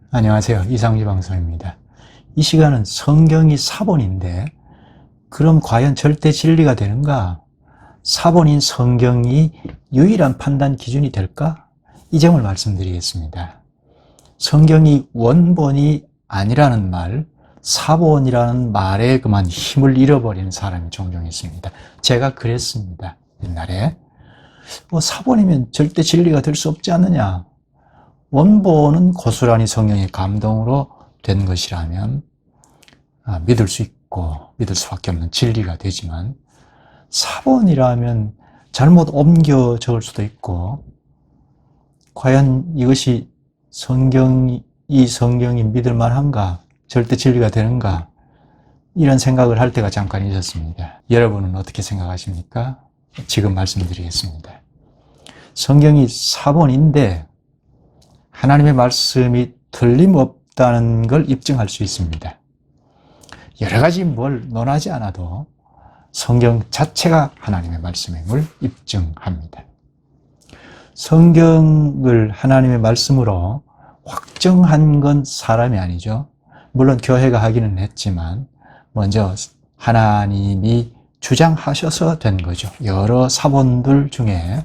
안녕하세요. 이상주 방송입니다. 이 시간은 성경이 사본인데 그럼 과연 절대 진리가 되는가? 사본인 성경이 유일한 판단 기준이 될까? 이 점을 말씀드리겠습니다. 성경이 원본이 아니라는 말, 사본이라는 말에 그만 힘을 잃어버리는 사람이 종종 있습니다. 제가 그랬습니다. 옛날에. 사본이면 절대 진리가 될 수 없지 않느냐? 원본은 고스란히 성령의 감동으로 된 것이라면 믿을 수 있고 믿을 수밖에 없는 진리가 되지만, 사본이라면 잘못 옮겨 적을 수도 있고, 과연 이것이 이 성경이 믿을 만한가, 절대 진리가 되는가, 이런 생각을 할 때가 잠깐 있었습니다. 여러분은 어떻게 생각하십니까? 지금 말씀드리겠습니다. 성경이 사본인데 하나님의 말씀이 틀림없다는 걸 입증할 수 있습니다. 여러 가지 뭘 논하지 않아도 성경 자체가 하나님의 말씀임을 입증합니다. 성경을 하나님의 말씀으로 확정한 건 사람이 아니죠. 물론 교회가 하기는 했지만 먼저 하나님이 주장하셔서 된 거죠. 여러 사본들 중에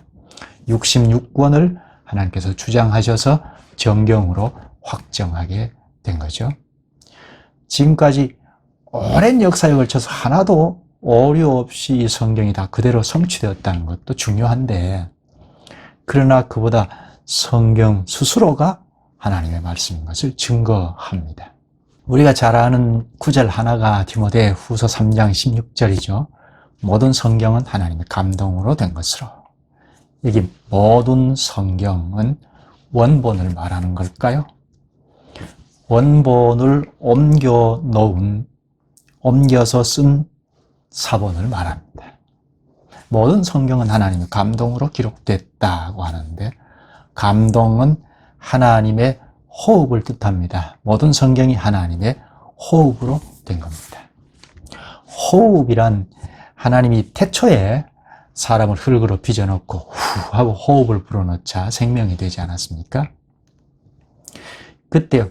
66권을 하나님께서 주장하셔서 정경으로 확정하게 된 거죠. 지금까지 오랜 역사에 걸쳐서 하나도 오류 없이 이 성경이 다 그대로 성취되었다는 것도 중요한데, 그러나 그보다 성경 스스로가 하나님의 말씀인 것을 증거합니다. 우리가 잘 아는 구절 하나가 디모데 후서 3장 16절이죠. 모든 성경은 하나님의 감동으로 된 것으로. 여기 모든 성경은 원본을 말하는 걸까요? 원본을 옮겨서 쓴 사본을 말합니다. 모든 성경은 하나님의 감동으로 기록됐다고 하는데, 감동은 하나님의 호흡을 뜻합니다. 모든 성경이 하나님의 호흡으로 된 겁니다. 호흡이란, 하나님이 태초에 사람을 흙으로 빚어넣고 후 하고 호흡을 불어넣자 생명이 되지 않았습니까? 그때 후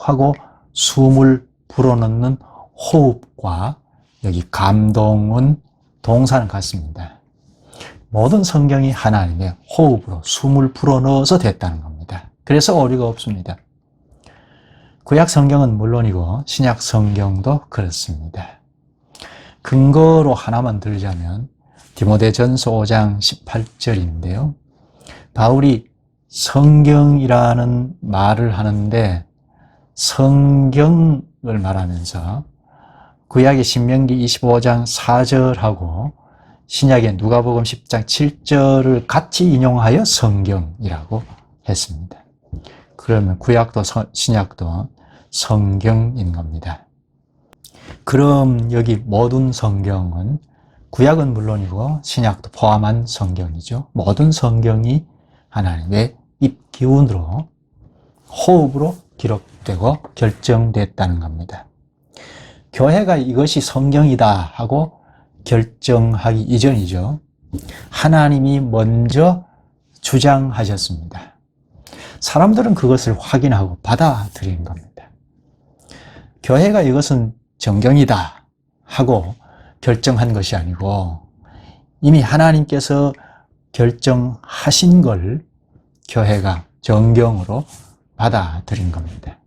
하고 숨을 불어넣는 호흡과 여기 감동은 동사는 같습니다. 모든 성경이 하나님의 호흡으로 숨을 불어넣어서 됐다는 겁니다. 그래서 오류가 없습니다. 구약 성경은 물론이고 신약 성경도 그렇습니다. 근거로 하나만 들자면 디모데전서 5장 18절인데요. 바울이 성경이라는 말을 하는데 성경을 말하면서 구약의 신명기 25장 4절하고 신약의 누가복음 10장 7절을 같이 인용하여 성경이라고 했습니다. 그러면 구약도 신약도 성경인 겁니다. 그럼 여기 모든 성경은, 구약은 물론이고 신약도 포함한 성경이죠. 모든 성경이 하나님의 입기운으로, 호흡으로 기록되고 결정됐다는 겁니다. 교회가 이것이 성경이다 하고 결정하기 이전이죠. 하나님이 먼저 주장하셨습니다. 사람들은 그것을 확인하고 받아들인 겁니다. 교회가 이것은 정경이다 하고 결정한 것이 아니고 이미 하나님께서 결정하신 걸 교회가 정경으로 받아들인 겁니다.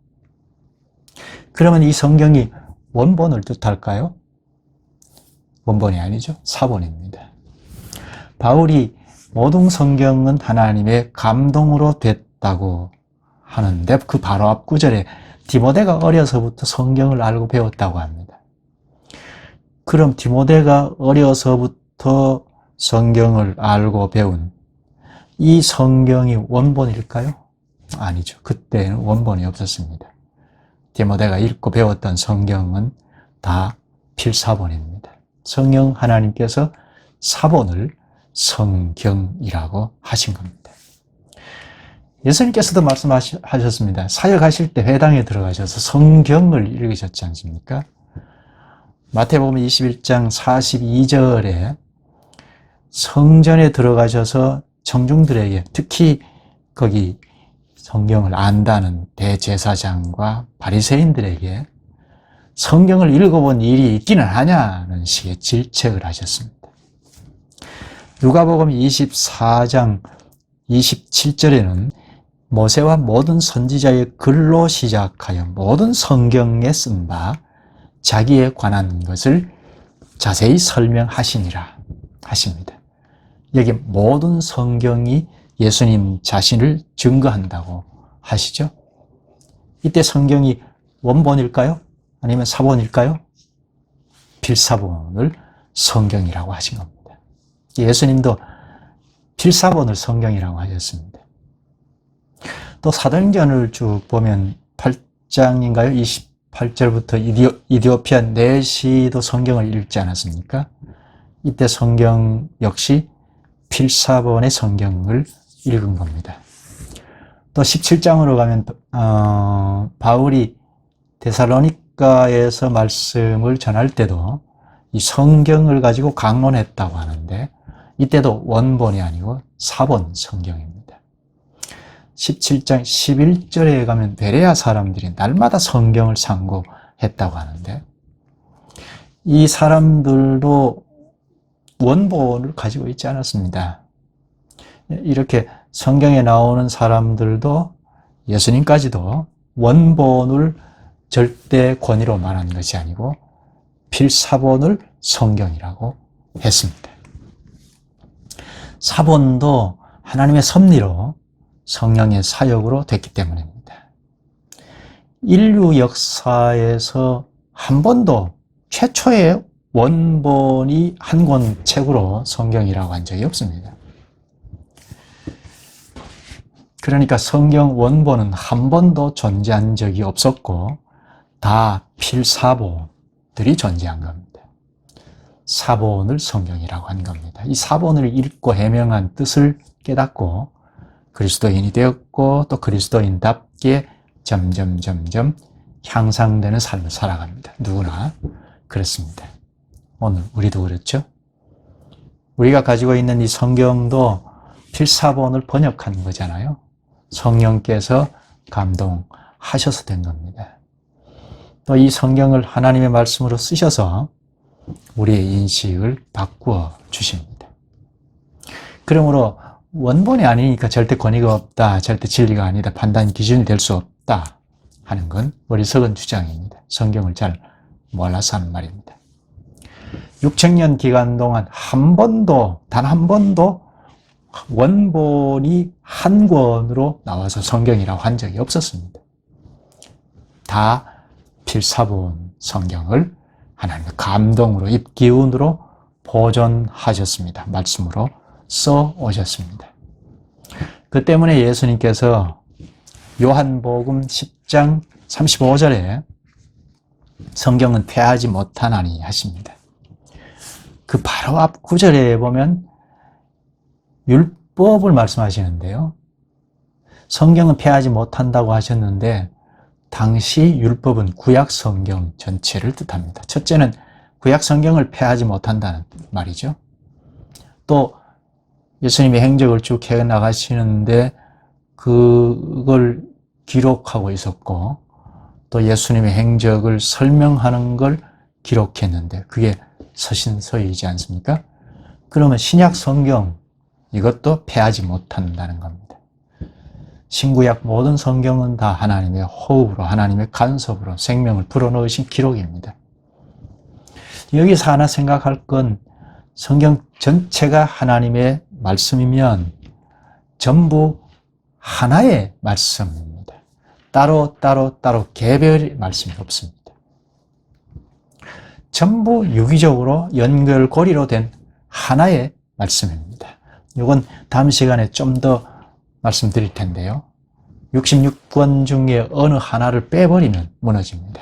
그러면 이 성경이 원본을 뜻할까요? 원본이 아니죠. 사본입니다. 바울이 모든 성경은 하나님의 감동으로 됐다고 하는데 그 바로 앞 구절에 디모데가 어려서부터 성경을 알고 배웠다고 합니다. 그럼 디모데가 어려서부터 성경을 알고 배운 이 성경이 원본일까요? 아니죠. 그때는 원본이 없었습니다. 디모데가 읽고 배웠던 성경은 다 필사본입니다. 성령 하나님께서 사본을 성경이라고 하신 겁니다. 예수님께서도 말씀하셨습니다. 사역하실 때 회당에 들어가셔서 성경을 읽으셨지 않습니까? 마태복음 21장 42절에 성전에 들어가셔서 청중들에게, 특히 거기 성경을 안다는 대제사장과 바리새인들에게 성경을 읽어본 일이 있기는 하냐는 식의 질책을 하셨습니다. 누가복음 24장 27절에는 모세와 모든 선지자의 글로 시작하여 모든 성경에 쓴 바 자기에 관한 것을 자세히 설명하시니라 하십니다. 여기 모든 성경이 예수님 자신을 증거한다고 하시죠. 이때 성경이 원본일까요? 아니면 사본일까요? 필사본을 성경이라고 하신 겁니다. 예수님도 필사본을 성경이라고 하셨습니다. 또 사도행전을 쭉 보면 8장인가요? 28절부터 이디오피아 내시도 성경을 읽지 않았습니까? 이때 성경 역시 필사본의 성경을 읽은 겁니다. 또 17장으로 가면 바울이 데살로니가에서 말씀을 전할 때도 이 성경을 가지고 강론했다고 하는데 이때도 원본이 아니고 사본 성경입니다. 17장 11절에 가면 베레아 사람들이 날마다 성경을 상고했다고 하는데 이 사람들도 원본을 가지고 있지 않았습니다. 이렇게 성경에 나오는 사람들도 예수님까지도 원본을 절대 권위로 말한 것이 아니고 필사본을 성경이라고 했습니다. 사본도 하나님의 섭리로 성령의 사역으로 됐기 때문입니다. 인류 역사에서 한 번도 최초의 원본이 한 권 책으로 성경이라고 한 적이 없습니다. 그러니까 성경 원본은 한 번도 존재한 적이 없었고 다 필사본들이 존재한 겁니다. 사본을 성경이라고 한 겁니다. 이 사본을 읽고 해명한 뜻을 깨닫고 그리스도인이 되었고 또 그리스도인답게 점점 향상되는 삶을 살아갑니다. 누구나 그렇습니다. 오늘 우리도 그렇죠? 우리가 가지고 있는 이 성경도 필사본을 번역한 거잖아요. 성령께서 감동하셔서 된 겁니다. 또 이 성경을 하나님의 말씀으로 쓰셔서 우리의 인식을 바꾸어 주십니다. 그러므로 원본이 아니니까 절대 권위가 없다, 절대 진리가 아니다, 판단 기준이 될 수 없다 하는 건 어리석은 주장입니다. 성경을 잘 몰라서 하는 말입니다. 6,000년 기간 동안 단 한 번도 원본이 한 권으로 나와서 성경이라고 한 적이 없었습니다. 다 필사본 성경을 하나님의 감동으로 입기운으로 보존하셨습니다. 말씀으로 써 오셨습니다. 그 때문에 예수님께서 요한복음 10장 35절에 성경은 폐하지 못하나니 하십니다. 그 바로 앞 구절에 보면 율법을 말씀하시는데요. 성경은 폐하지 못한다고 하셨는데 당시 율법은 구약 성경 전체를 뜻합니다. 첫째는 구약 성경을 폐하지 못한다는 말이죠. 또 예수님의 행적을 쭉 해나가시는데 그걸 기록하고 있었고 또 예수님의 행적을 설명하는 걸 기록했는데 그게 서신서이지 않습니까? 그러면 신약 성경 이것도 폐하지 못한다는 겁니다. 신구약 모든 성경은 다 하나님의 호흡으로 하나님의 간섭으로 생명을 불어넣으신 기록입니다. 여기서 하나 생각할 건 성경 전체가 하나님의 말씀이면 전부 하나의 말씀입니다. 따로 개별의 말씀이 없습니다. 전부 유기적으로 연결고리로 된 하나의 말씀입니다. 이건 다음 시간에 좀 더 말씀드릴 텐데요. 66권 중에 어느 하나를 빼버리면 무너집니다.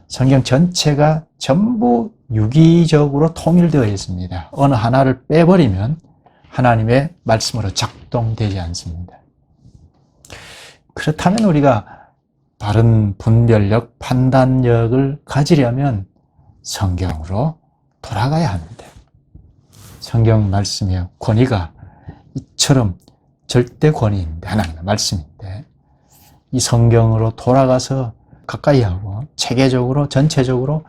성경 전체가 전부 유기적으로 통일되어 있습니다. 어느 하나를 빼버리면 하나님의 말씀으로 작동되지 않습니다. 그렇다면 우리가 바른 분별력, 판단력을 가지려면 성경으로 돌아가야 합니다. 성경 말씀의 권위가 이처럼 절대 권위인데, 하나님의 말씀인데, 이 성경으로 돌아가서 가까이 하고 체계적으로 전체적으로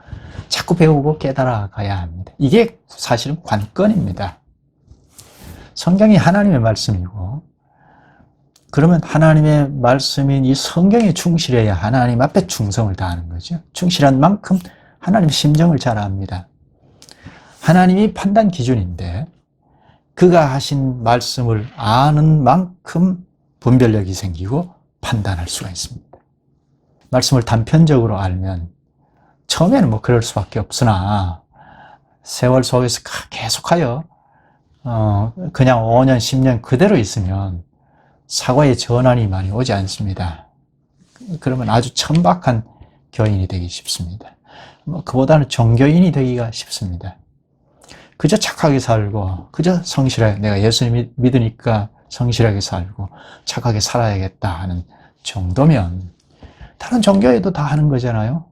자꾸 배우고 깨달아 가야 합니다. 이게 사실은 관건입니다. 성경이 하나님의 말씀이고, 그러면 하나님의 말씀인 이 성경에 충실해야 하나님 앞에 충성을 다하는 거죠. 충실한 만큼 하나님의 심정을 잘 압니다. 하나님이 판단 기준인데 그가 하신 말씀을 아는 만큼 분별력이 생기고 판단할 수가 있습니다. 말씀을 단편적으로 알면 처음에는 뭐 그럴 수밖에 없으나 세월 속에서 계속하여 그냥 5년, 10년 그대로 있으면 사고의 전환이 많이 오지 않습니다. 그러면 아주 천박한 교인이 되기 쉽습니다. 그보다는 종교인이 되기가 쉽습니다. 그저 착하게 살고, 그저 성실하게, 내가 예수님 믿으니까 성실하게 살고 착하게 살아야겠다 하는 정도면 다른 종교에도 다 하는 거잖아요.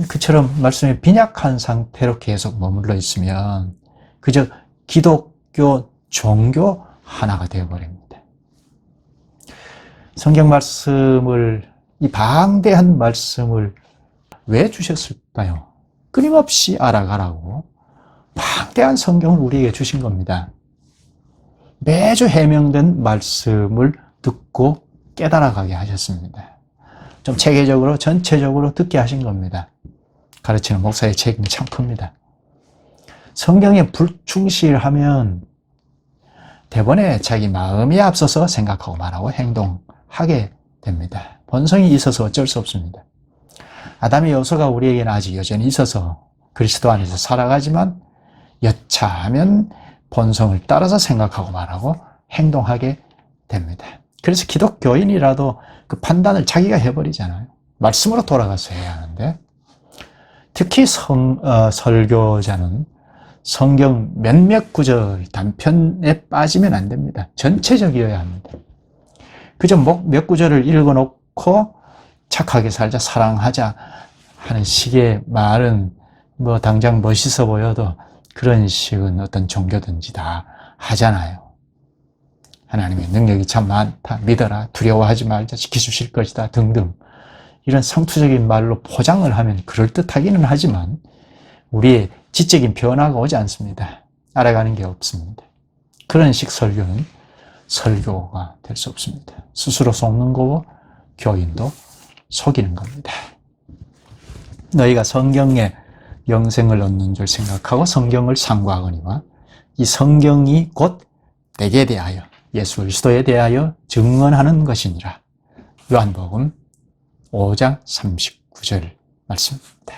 그처럼 말씀에 빈약한 상태로 계속 머물러 있으면 그저 기독교 종교 하나가 되어버립니다. 성경 말씀을, 이 방대한 말씀을 왜 주셨을까요? 끊임없이 알아가라고 방대한 성경을 우리에게 주신 겁니다. 매주 해명된 말씀을 듣고 깨달아가게 하셨습니다. 좀 체계적으로 전체적으로 듣게 하신 겁니다. 가르치는 목사의 책임이 참 큽니다. 성경에 불충실하면 대번에 자기 마음이 앞서서 생각하고 말하고 행동하게 됩니다. 본성이 있어서 어쩔 수 없습니다. 아담의 요소가 우리에게는 아직 여전히 있어서 그리스도 안에서 살아가지만 여차하면 본성을 따라서 생각하고 말하고 행동하게 됩니다. 그래서 기독교인이라도 그 판단을 자기가 해버리잖아요. 말씀으로 돌아가서 해야 하는데, 특히 설교자는 성경 몇몇 구절 단편에 빠지면 안 됩니다. 전체적이어야 합니다. 그저 몇 구절을 읽어놓고 착하게 살자, 사랑하자 하는 식의 말은 뭐 당장 멋있어 보여도 그런 식은 어떤 종교든지 다 하잖아요. 하나님의 능력이 참 많다, 믿어라, 두려워하지 말자, 지켜주실 것이다 등등 이런 상투적인 말로 포장을 하면 그럴듯하기는 하지만 우리의 지적인 변화가 오지 않습니다. 알아가는 게 없습니다. 그런 식 설교는 설교가 될 수 없습니다. 스스로 속는 거고 교인도 속이는 겁니다. 너희가 성경에 영생을 얻는 줄 생각하고 성경을 상고하거니와 이 성경이 곧 내게 대하여 예수 그리스도에 대하여 증언하는 것이니라. 요한복음 5장 39절 말씀입니다.